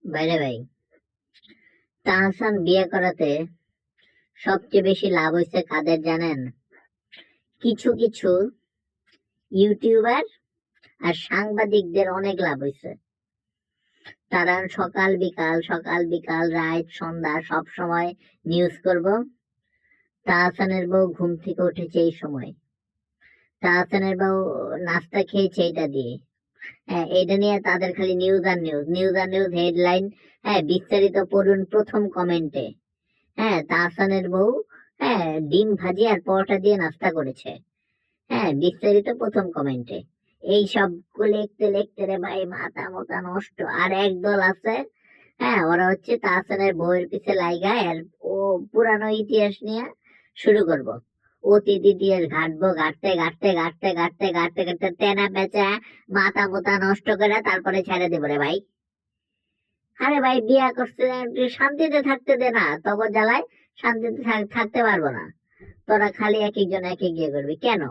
বাইরে ভাই, তাহসান বিয়ে করাতে সবচেয়ে বেশি লাভ হয়েছে কাদের জানেন? কিছু কিছু ইউটিউবার আর সাংবাদিকদের অনেক লাভ হয়েছে। তারা সকাল বিকাল রাত সন্ধ্যা সব সময় নিউজ করব, তাহসানের বউ ঘুম থেকে উঠেছে এই সময়, তাহসানের বউ নাস্তা খেয়েছে এটা দিয়ে। হ্যাঁ, এটা নিয়ে তাদের খালি নিউজ আর নিউজ হেডলাইন। হ্যাঁ, বিস্তারিত পড়ুন প্রথম কমেন্টে। হ্যাঁ, তাহসানের বউ ডিম ভাজি আর পরোটা দিয়ে নাস্তা করেছে। হ্যাঁ, বিস্তারিত প্রথম কমেন্টে। এই সব লিখতে লিখতে রে ভাই মাথা মোথা নষ্ট। আর একদল আছে, হ্যাঁ, ওরা হচ্ছে তাহসানের বউয়ের পিছে লাইগা আর ও পুরানো ইতিহাস নিয়ে শুরু করব। অতীত ইতিহাস ঘাটবো, ঘাটতে তেনা বেচা মাথা মোথা নষ্ট করে তারপরে ছেড়ে দেবো রে ভাই। আরে ভাই, বিয়া করছে, তুই শান্তিতে থাকতে দে না, তখন জ্বালায় শান্তিতে থাকতে পারবো না। তোরা খালি এক একজন এক এক বিয়ে করবি কেন?